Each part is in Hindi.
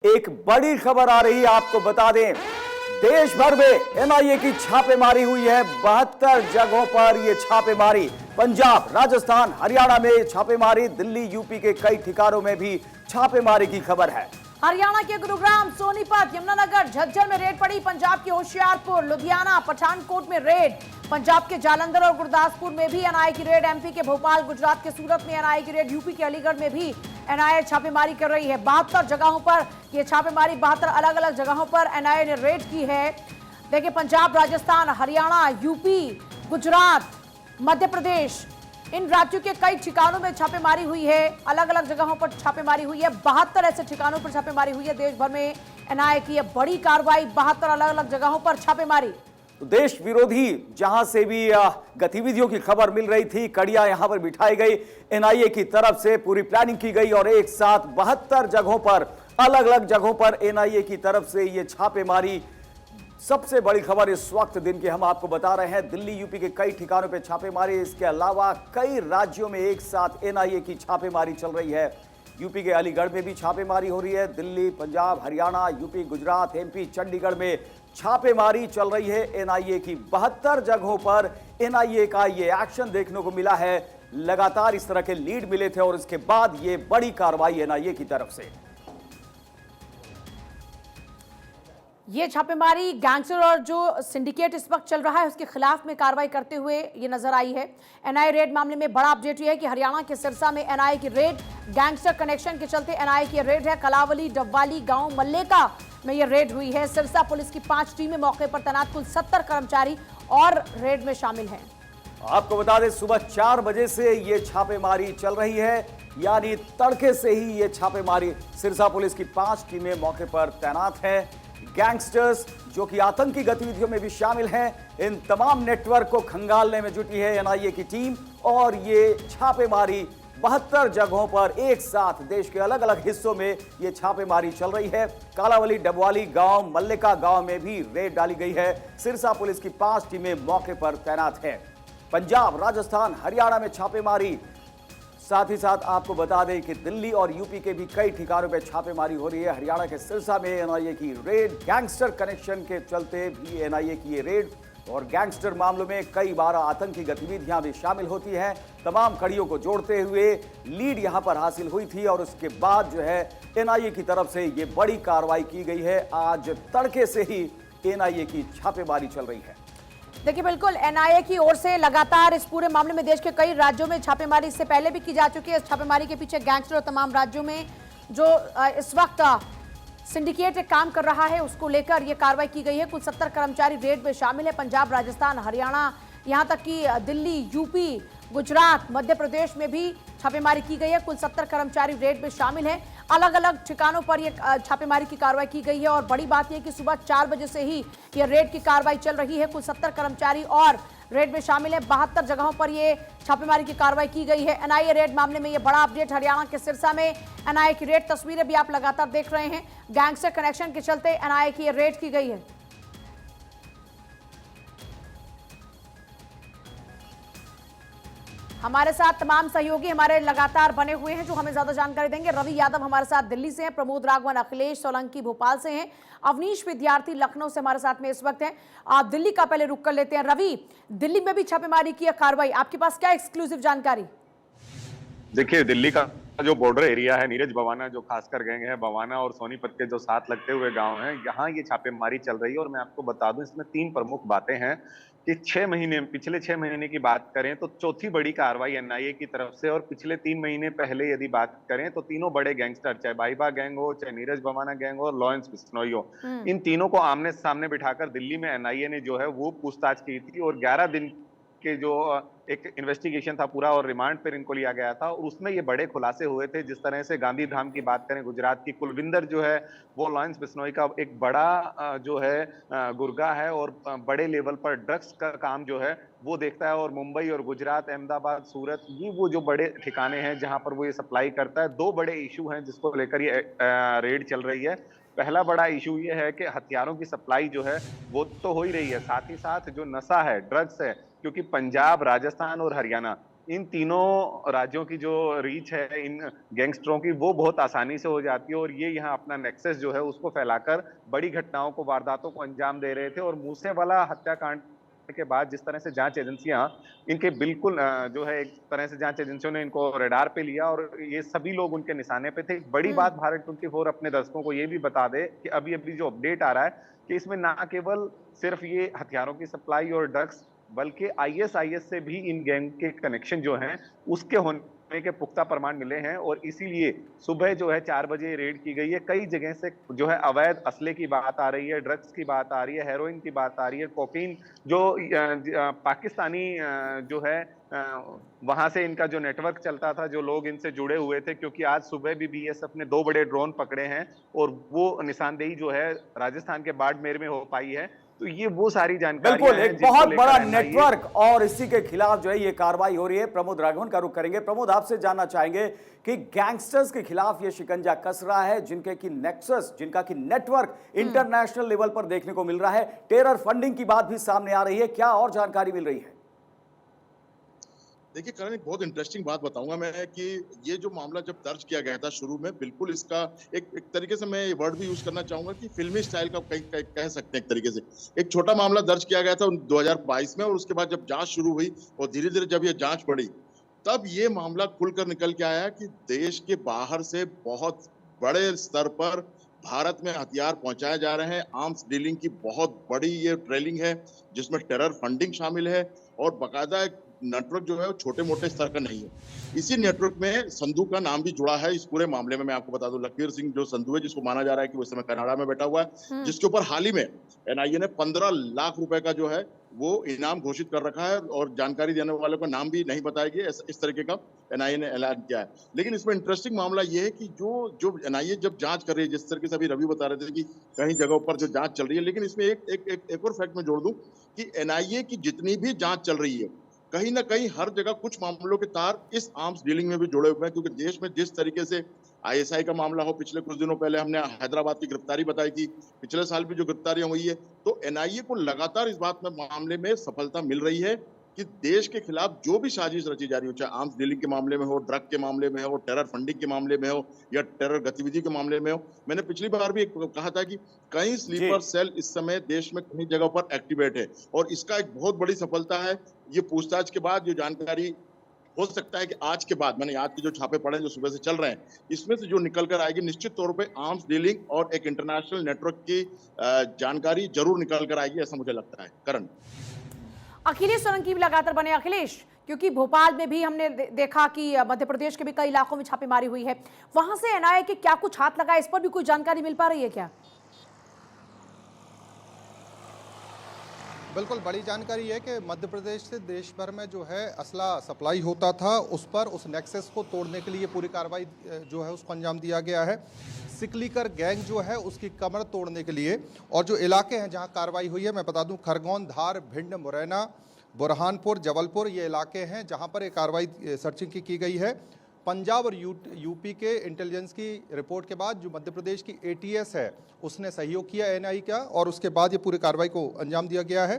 एक बड़ी खबर आ रही है, आपको बता दें देश भर में एनआईए की छापेमारी हुई है। 72 जगहों पर यह छापेमारी, पंजाब, राजस्थान, हरियाणा में छापेमारी, दिल्ली, यूपी के कई ठिकानों में भी छापेमारी की खबर है। हरियाणा के गुरुग्राम, सोनीपत, यमुनानगर, झज्जर में रेड पड़ी। पंजाब के होशियारपुर, लुधियाना, पठानकोट में रेड। पंजाब के जालंधर और गुरदासपुर में भी एनआईए की रेड। एमपी के भोपाल, गुजरात के सूरत में एनआईए की रेड। यूपी के अलीगढ़ में भी एनआईए छापेमारी कर रही है। 72 जगहों पर यह छापेमारी, 72 अलग अलग जगहों पर एनआईए ने रेड की है। देखिए, पंजाब, राजस्थान, हरियाणा, यूपी, गुजरात, मध्य प्रदेश, इन राज्यों के कई ठिकानों में छापेमारी हुई है। अलग अलग जगहों पर छापेमारी हुई है। 72 ऐसे ठिकानों पर छापेमारी हुई है। देश भर में एनआईए की यह बड़ी कार्रवाई, 72 अलग अलग जगहों पर छापेमारी। तो देश विरोधी जहां से भी गतिविधियों की खबर मिल रही थी, कड़ियां यहां पर बिठाई गई, एनआईए की तरफ से पूरी प्लानिंग की गई और एक साथ 72 जगहों पर, अलग अलग जगहों पर एनआईए की तरफ से यह छापेमारी। सबसे बड़ी खबर इस वक्त दिन की हम आपको बता रहे हैं, दिल्ली, यूपी के कई ठिकानों पे छापेमारी। इसके अलावा कई राज्यों में एक साथ एनआईए की छापेमारी चल रही है। यूपी के अलीगढ़ में भी छापेमारी हो रही है। दिल्ली, पंजाब, हरियाणा, यूपी, गुजरात, एमपी, चंडीगढ़ में छापेमारी चल रही है। एनआईए की 72 जगहों पर एनआईए का ये एक्शन देखने को मिला है। लगातार इस तरह के लीड मिले थे और इसके बाद ये बड़ी कार्रवाई एनआईए की तरफ से। ये छापेमारी गैंगस्टर और जो सिंडिकेट इस वक्त चल रहा है उसके खिलाफ में कार्रवाई करते हुए ये नजर आई है। एनआईए रेड मामले में बड़ा अपडेट यह है कि हरियाणा के सिरसा में एनआईए की रेड, गैंगस्टर कनेक्शन के चलते एनआईए की रेड है। कलावली, डब्वाली गांव मल्लेका में यह रेड हुई है। सिरसा पुलिस की 5 टीमें मौके पर तैनात, कुल 70 कर्मचारी और रेड में शामिल हैं। आपको बता दें, सुबह 4 बजे से ये छापेमारी चल रही है, यानी तड़के से ही ये छापेमारी। सिरसा पुलिस की 5 टीमें मौके पर तैनात हैं। गैंगस्टर्स जो कि आतंकी गतिविधियों में भी शामिल हैं, इन तमाम नेटवर्क को खंगालने में जुटी है एनआईए की टीम। और ये छापेमारी 72 जगहों पर एक साथ देश के अलग अलग हिस्सों में ये छापेमारी चल रही है। कालावली, डबवाली गांव, मल्लिका गांव में भी रेड डाली गई है। सिरसा पुलिस की 5 टीमें मौके पर तैनात हैं। पंजाब, राजस्थान, हरियाणा में छापेमारी। साथ ही साथ आपको बता दें कि दिल्ली और यूपी के भी कई ठिकानों पर छापेमारी हो रही है। हरियाणा के सिरसा में एनआईए की रेड, गैंगस्टर कनेक्शन के चलते भी एनआईए की ये रेड। और गैंगस्टर मामलों में कई बार आतंकी गतिविधियां भी शामिल होती हैं। तमाम कड़ियों को जोड़ते हुए लीड यहां पर हासिल हुई थी और उसके बाद जो है एनआईए की तरफ से ये बड़ी कार्रवाई की गई है। आज तड़के से ही एनआईए की छापेमारी चल रही है। देखिए, बिल्कुल एनआईए की ओर से लगातार इस पूरे मामले में देश के कई राज्यों में छापेमारी इससे पहले भी की जा चुकी है। इस छापेमारी के पीछे गैंगस्टर और तमाम राज्यों में जो इस वक्त सिंडिकेट काम कर रहा है उसको लेकर यह कार्रवाई की गई है। कुल 70 कर्मचारी रेड में शामिल है। पंजाब, राजस्थान, हरियाणा, यहां तक कि दिल्ली, यूपी, गुजरात, मध्य प्रदेश में भी छापेमारी की गई है। कुल 70 कर्मचारी रेड में शामिल हैं। अलग अलग ठिकानों पर यह छापेमारी की कार्रवाई की गई है। और बड़ी बात यह कि सुबह 4 बजे से ही यह रेड की कार्रवाई चल रही है। कुल 70 कर्मचारी और रेड में शामिल है। 72 जगहों पर यह छापेमारी की कार्रवाई की गई है। एनआईए रेड मामले में यह बड़ा अपडेट, हरियाणा के सिरसा में एनआईए की रेड, तस्वीरें भी आप लगातार देख रहे हैं। गैंगस्टर कनेक्शन के चलते एनआईए की रेड की गई है। हमारे साथ तमाम सहयोगी हमारे लगातार बने हुए हैं जो हमें ज्यादा जानकारी देंगे। रवि यादव हमारे साथ दिल्ली से हैं, प्रमोद राघवन, अखिलेश सोलंकी भोपाल से हैं, अवनीश विद्यार्थी लखनऊ से हमारे साथ में इस वक्त हैं। आप दिल्ली का पहले रुक कर लेते हैं। रवि, दिल्ली में भी छापेमारी की कार्रवाई, आपके पास क्या एक्सक्लूसिव जानकारी? देखिए, दिल्ली का जो बॉर्डर एरिया है, नीरज बवाना जो खासकर गैंग है, बवाना और सोनीपत के जो साथ लगते हुए गांव हैं, यहाँ ये छापेमारी चल रही है। और मैं आपको बता दूं, इसमें 3 प्रमुख बातें हैं कि पिछले 6 महीने की बात करें तो चौथी बड़ी कार्रवाई एनआईए की तरफ से। और पिछले 3 महीने पहले यदि बात करें तो तीनों बड़े गैंगस्टर, चाहे बाइबा गैंग हो, चाहे नीरज बवाना गैंग हो और लॉरेंस बिश्नोई हो, इन तीनों को आमने सामने बिठाकर दिल्ली में एनआईए ने जो है वो पूछताछ की थी। और 11 दिन के जो एक इन्वेस्टिगेशन था पूरा और रिमांड पर इनको लिया गया था। और उसमें ये बड़े खुलासे हुए थे। जिस तरह से गांधीधाम की बात करें, गुजरात की कुलविंदर जो है वो लॉरेंस बिश्नोई का एक बड़ा जो है गुर्गा है और बड़े लेवल पर ड्रग्स का काम जो है वो देखता है। और मुंबई और गुजरात, अहमदाबाद, सूरत, ये वो जो बड़े ठिकाने हैं जहां पर वो ये सप्लाई करता है। 2 बड़े इशू हैं जिसको लेकर ये रेड चल रही है। पहला बड़ा इशू ये है कि हथियारों की सप्लाई जो है वो तो हो ही रही है, साथ ही साथ जो नशा है, ड्रग्स है, क्योंकि पंजाब, राजस्थान और हरियाणा इन तीनों राज्यों की जो रीच है इन गैंगस्टरों की वो बहुत आसानी से हो जाती है और ये यहाँ अपना नेक्सस जो है उसको फैलाकर बड़ी घटनाओं को, वारदातों को अंजाम दे रहे थे। और मूसेवाला हत्याकांड के बाद जिस तरह से जांच एजेंसियां इनके बिल्कुल जो है एक तरह से जांच एजेंसियों ने इनको रडार पे लिया और ये सभी लोग उनके निशाने पे थे। एक बड़ी बात भारत 24 अपने दर्शकों को ये भी बता दे कि अभी अभी जो अपडेट आ रहा है कि इसमें ना केवल सिर्फ ये हथियारों की सप्लाई और ड्रग्स बल्कि आईएसआईएस से भी इन गैंग के कनेक्शन जो हैं उसके होने के पुख्ता प्रमाण मिले हैं। और इसीलिए सुबह जो है 4 बजे रेड की गई है। कई जगह से जो है अवैध असले की बात आ रही है, ड्रग्स की बात आ रही है, हेरोइन की बात आ रही है, कोकीन जो पाकिस्तानी जो है वहां से इनका जो नेटवर्क चलता था, जो लोग इनसे जुड़े हुए थे, क्योंकि आज सुबह भी बीएसएफ ने 2 बड़े ड्रोन पकड़े हैं और वो निशानदेही जो है राजस्थान के बाड़मेर में हो पाई है। तो ये वो सारी जानकारी बिल्कुल एक बहुत बड़ा नेटवर्क और इसी के खिलाफ जो है ये कार्रवाई हो रही है। प्रमोद राघवन का रुख करेंगे। प्रमोद, आपसे जानना चाहेंगे कि गैंगस्टर्स के खिलाफ ये शिकंजा कस रहा है जिनके की नेक्सस, जिनका की नेटवर्क इंटरनेशनल लेवल पर देखने को मिल रहा है। टेरर फंडिंग की बात भी सामने आ रही है, क्या और जानकारी मिल रही है? देखिए करण, एक बहुत इंटरेस्टिंग बात बताऊंगा मैं कि ये जो मामला जब दर्ज किया गया था शुरू में, बिल्कुल इसका एक तरीके से मैं ये वर्ड भी यूज करना चाहूंगा कि फिल्मी स्टाइल का कह सकते हैं एक तरीके से। एक छोटा मामला दर्ज किया गया था 2022 में और उसके बाद जब जांच शुरू हुई और धीरे धीरे जब ये जांच बढ़ी तब ये मामला खुलकर निकल के आया कि देश के बाहर से बहुत बड़े स्तर पर भारत में हथियार पहुंचाए जा रहे हैं। आर्म्स डीलिंग की बहुत बड़ी ये ट्रेलिंग है जिसमें टेरर फंडिंग शामिल है और बाकायदा नेटवर्क जो है वो छोटे मोटे स्तर का नहीं है। इसी नेटवर्क में संधू का नाम भी जुड़ा है इस पूरे मामले में। मैं आपको बता दूं, लखवीर सिंह जो संधू है, जिसको माना जा रहा है कि वो इस समय कनाडा में बैठा हुआ है, जिसके ऊपर हाल ही में एनआईए ने 15 लाख रुपए का जो है वो इनाम घोषित कर रखा है और जानकारी देने वालों का नाम भी नहीं बताया गया। इस तरीके का एनआईए ने ऐलान किया है। लेकिन इसमें इंटरेस्टिंग मामला ये है कि जो एनआईए जब जांच कर रही है, जिस तरीके से अभी रवि बता रहे थे कि कई जगहों पर जो जांच चल रही है, लेकिन इसमें एक और फैक्ट मैं जोड़ दूं कि एनआईए की जितनी भी जांच चल रही है कहीं ना कहीं हर जगह कुछ मामलों के तार इस आर्म्स डीलिंग में भी जुड़े हुए हैं। क्योंकि देश में जिस तरीके से आईएसआई का मामला हो, पिछले कुछ दिनों पहले हमने हैदराबाद की गिरफ्तारी बताई थी, पिछले साल भी जो गिरफ्तारियां हुई है, तो एनआईए को लगातार इस बात में मामले में सफलता मिल रही है कि देश के खिलाफ जो भी साजिश रची जा रही हो, चाहे आर्म्स डीलिंग के मामले में हो, ड्रग के मामले में हो, टेरर फंडिंग के मामले में हो या टेरर गतिविधि के मामले में हो। मैंने पिछली बार भी कहा था कि कई स्लीपर सेल इस समय देश में कई जगहों पर एक्टिवेट है और इसका एक बहुत बड़ी सफलता है। ये पूछताछ के बाद जो जानकारी हो सकता है कि आज के बाद, मैंने आज के जो छापे पड़े जो सुबह से चल रहे हैं, इसमें से जो निकल कर आएगी निश्चित तौर पे आर्म्स डीलिंग और एक इंटरनेशनल नेटवर्क की जानकारी जरूर निकल कर आएगी, ऐसा मुझे लगता है। करण, अखिलेश सोलंकी भी लगातार बने। अखिलेश, क्योंकि भोपाल में भी हमने देखा कि मध्य प्रदेश के भी कई इलाकों में छापेमारी हुई है, वहां से एनआईए के क्या कुछ हाथ लगा, इस पर भी कोई जानकारी मिल पा रही है क्या? बिल्कुल बड़ी जानकारी है कि मध्य प्रदेश से देश भर में जो है असला सप्लाई होता था, उस पर उस नेक्सस को तोड़ने के लिए पूरी कार्रवाई जो है उसको अंजाम दिया गया है। सिकलीकर गैंग जो है उसकी कमर तोड़ने के लिए और जो इलाके हैं जहां कार्रवाई हुई है, मैं बता दूं खरगोन, धार, भिंड, मुरैना, बुरहानपुर, जबलपुर, ये इलाके हैं जहां पर ये कार्रवाई सर्चिंग की गई है। पंजाब और यूपी के इंटेलिजेंस की रिपोर्ट के बाद जो मध्य प्रदेश की एटीएस है उसने सहयोग किया एनआईए का और उसके बाद ये पूरी कार्रवाई को अंजाम दिया गया है।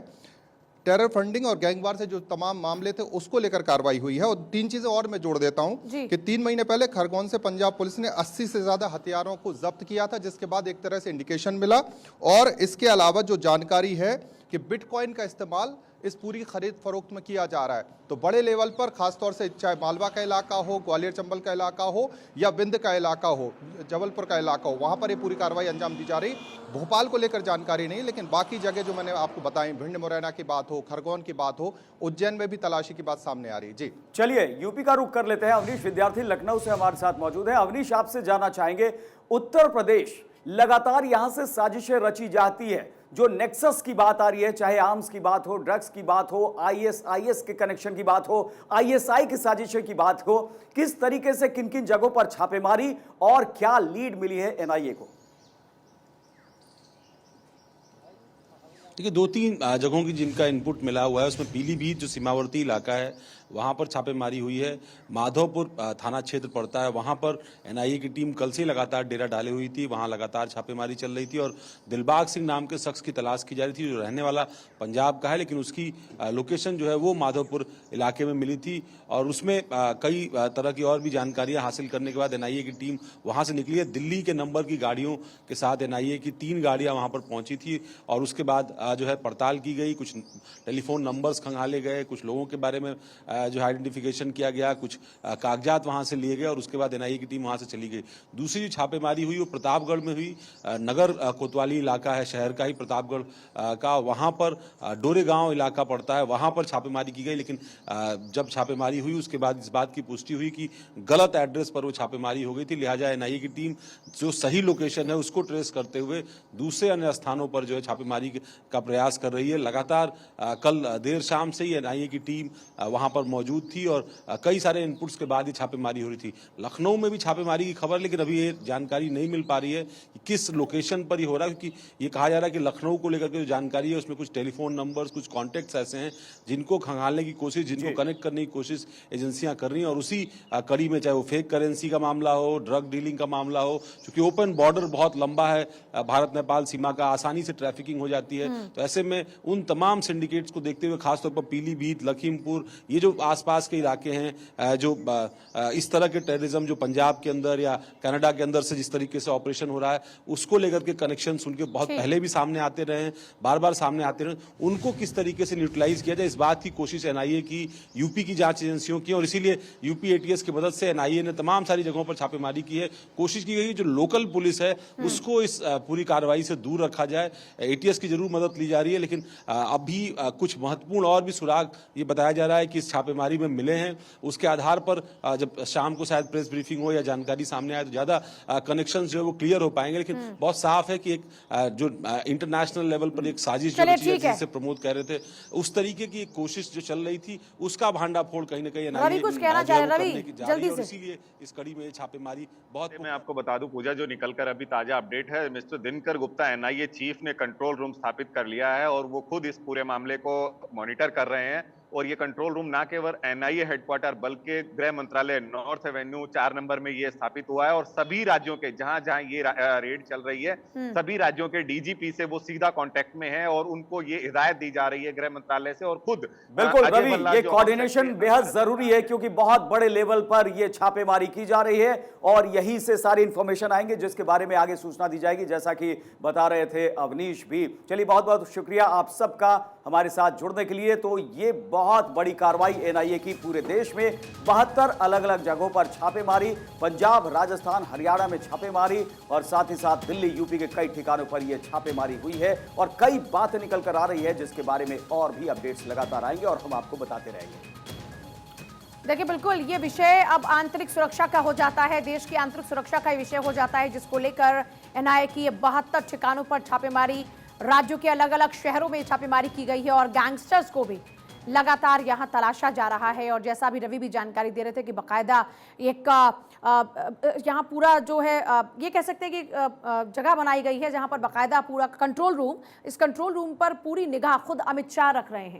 टेरर फंडिंग और गैंगवार से जो तमाम मामले थे उसको लेकर कार्रवाई हुई है। और 3 चीजें और मैं जोड़ देता हूं कि 3 महीने पहले खरगोन से पंजाब पुलिस ने 80 से ज्यादा हथियारों को जब्त किया था, जिसके बाद एक तरह से इंडिकेशन मिला। और इसके अलावा जो जानकारी है कि बिटकॉइन का इस्तेमाल इस पूरी खरीद फरोख्त में किया जा रहा है, तो बड़े लेवल पर खासतौर से चाहे मालवा का इलाका हो, ग्वालियर चंबल का इलाका हो या बिंद का इलाका हो, जबलपुर का इलाका हो, वहां पर ये पूरी कार्रवाई अंजाम दी जा रही। भोपाल को लेकर जानकारी नहीं, लेकिन बाकी जगह जो मैंने आपको बताई, भिंड मुरैना की बात हो, खरगोन की बात हो, उज्जैन में भी तलाशी की बात सामने आ रही है। जी चलिए यूपी का रुख कर लेते हैं। अवनीश विद्यार्थी लखनऊ से हमारे साथ मौजूद है। अवनीश, आपसे जानना चाहेंगे, उत्तर प्रदेश लगातार यहां से साजिशें रची जाती है, जो नेक्सस की बात आ रही है, चाहे आर्म्स की बात हो, ड्रग्स की बात हो, आईएसआईएस के कनेक्शन की बात हो, आईएसआई की साजिशें की बात हो, किस तरीके से किन किन जगहों पर छापेमारी और क्या लीड मिली है एनआईए को? देखिए 2-3 जगहों की जिनका इनपुट मिला हुआ है, उसमें पीलीभीत जो सीमावर्ती इलाका है वहाँ पर छापेमारी हुई है। माधोपुर थाना क्षेत्र पड़ता है, वहाँ पर एनआईए की टीम कल से लगातार डेरा डाली हुई थी, वहाँ लगातार छापेमारी चल रही थी और दिलबाग सिंह नाम के शख्स की तलाश की जा रही थी, जो रहने वाला पंजाब का है, लेकिन उसकी लोकेशन जो है वो माधोपुर इलाके में मिली थी और उसमें कई तरह की और भी जानकारियां हासिल करने के बाद एनआईए की टीम वहां से निकली है। दिल्ली के नंबर की गाड़ियों के साथ एनआईए की 3 गाड़ियां वहां पर पहुंची थी और उसके बाद जो है पड़ताल की गई, कुछ टेलीफोन नंबर्स खंगाले गए, कुछ लोगों के बारे में जो आइडेंटिफिकेशन किया गया, कुछ कागजात वहां से लिए गए और उसके बाद एनआईए की टीम वहां से चली गई। दूसरी जो छापेमारी हुई वो प्रतापगढ़ में हुई। नगर कोतवाली इलाका है शहर का ही प्रतापगढ़ का, वहां पर डोरेगांव इलाका पड़ता है, वहां पर छापेमारी की गई। लेकिन जब छापेमारी हुई उसके बाद इस बात की पुष्टि हुई कि गलत एड्रेस पर वो छापेमारी हो गई थी, लिहाजा एनआईए की टीम जो सही लोकेशन है उसको ट्रेस करते हुए दूसरे अन्य स्थानों पर जो है छापेमारी का प्रयास कर रही है। लगातार कल देर शाम से ही एनआईए की टीम वहां पर मौजूद थी और कई सारे इनपुट्स के बाद ही छापेमारी हो रही थी। लखनऊ में भी छापेमारी की खबर, लेकिन अभी ये जानकारी नहीं मिल पा रही है कि किस लोकेशन पर ही हो रहा है, क्योंकि ये कहा जा रहा है कि लखनऊ को लेकर के जो जानकारी है उसमें कुछ टेलीफोन नंबर्स, कुछ कॉन्टैक्ट्स ऐसे हैं जिनको खंगालने की कोशिश, जिनको कनेक्ट करने की कोशिश एजेंसियां कर रही हैं और उसी कड़ी में चाहे वो फेक करेंसी का मामला हो, ड्रग डीलिंग का मामला हो, क्योंकि ओपन बॉर्डर बहुत लंबा है भारत नेपाल सीमा का, आसानी से ट्रैफिकिंग हो जाती है। तो ऐसे में उन तमाम सिंडिकेट्स को देखते हुए खासतौर पर पीलीभीत, लखीमपुर, ये जो आसपास के इलाके हैं, जो इस तरह के टेररिज्म जो पंजाब के अंदर या कनाडा के अंदर से जिस तरीके से ऑपरेशन हो रहा है उसको लेकर के कनेक्शन उनके बहुत पहले भी सामने आते रहे हैं, बार बार सामने आते रहे, उनको किस तरीके से न्यूट्रलाइज किया जाए, इस बात की कोशिश एनआईए की, यूपी की जांच एजेंसियों की, और इसीलिए यूपी एटीएस की मदद से एनआईए ने तमाम सारी जगहों पर छापेमारी की है। कोशिश की गई जो लोकल पुलिस है उसको इस पूरी कार्रवाई से दूर रखा जाए। एटीएस की जरूर मदद ली जा रही है, लेकिन अभी कुछ महत्वपूर्ण और भी सुराग ये बताया जा रहा है कि इस छापेमारी में मिले हैं। उसके आधार पर जब शाम को शायद प्रेस ब्रीफिंग हो या जानकारी सामने आए तो ज्यादा कनेक्शन जो है वो क्लियर हो पाएंगे, लेकिन बहुत साफ है कि एक जो इंटरनेशनल लेवल पर एक साजिश जो जिसे प्रमोद कह रहे थे, उस तरीके की एक कोशिश जो चल रही थी उसका भांडाफोड़ कहीं ना कहीं रवि कुछ कहना चाह रहे हैं, रवि जल्दी से। इसीलिए इस कड़ी में ये छापेमारी बहुत। मैं आपको बता दूं पूजा, जो निकलकर अभी ताजा अपडेट है, mister Dinkar Gupta NIA chief ने कंट्रोल रूम स्थापित कर लिया है और वो खुद इस पूरे मामले को मॉनिटर कर रहे हैं। और ये कंट्रोल रूम ना केवल एनआईए हेडक्वार्टर बल्कि गृह मंत्रालय नॉर्थ एवेन्यू 4 नंबर में ये स्थापित हुआ है और सभी राज्यों के जहां जहां ये रेड चल रही है सभी राज्यों के डीजीपी से वो सीधा कांटेक्ट में है और उनको ये हिदायत दी जा रही है गृह मंत्रालय से। और खुद बिल्कुल रवि, ये कोऑर्डिनेशन बेहद जरूरी है क्योंकि बहुत बड़े लेवल पर ये छापेमारी की जा रही है और यहीं से सारी इंफॉर्मेशन आएंगे जिसके बारे में आगे सूचना दी जाएगी, जैसा कि बता रहे थे अवनीश भी। चलिए, बहुत बहुत शुक्रिया आप सबका हमारे साथ जुड़ने के लिए। तो ये बहुत बड़ी कार्रवाई एनआईए की, पूरे देश में 72 अलग अलग जगहों पर छापेमारी, पंजाब, राजस्थान, हरियाणा में छापेमारी और साथ ही साथ दिल्ली, यूपी के कई ठिकानों पर यह छापेमारी हुई है और कई बातें निकल कर आ रही है जिसके बारे में और भी अपडेट्स लगातार आएंगे और हम आपको बताते रहेंगे। देखिए, बिल्कुल ये विषय अब आंतरिक सुरक्षा का हो जाता है, देश की आंतरिक सुरक्षा का विषय हो जाता है, जिसको लेकर एनआईए की 72 ठिकानों पर छापेमारी, राज्यों के अलग अलग शहरों में छापेमारी की गई है और गैंगस्टर्स को भी लगातार यहां तलाशा जा रहा है। और जैसा भी रवि भी जानकारी दे रहे थे कि बाकायदा एक यहां पूरा जो है ये कह सकते हैं कि जगह बनाई गई है जहां पर बाकायदा पूरा कंट्रोल रूम, इस कंट्रोल रूम पर पूरी निगाह खुद अमित शाह रख रहे हैं।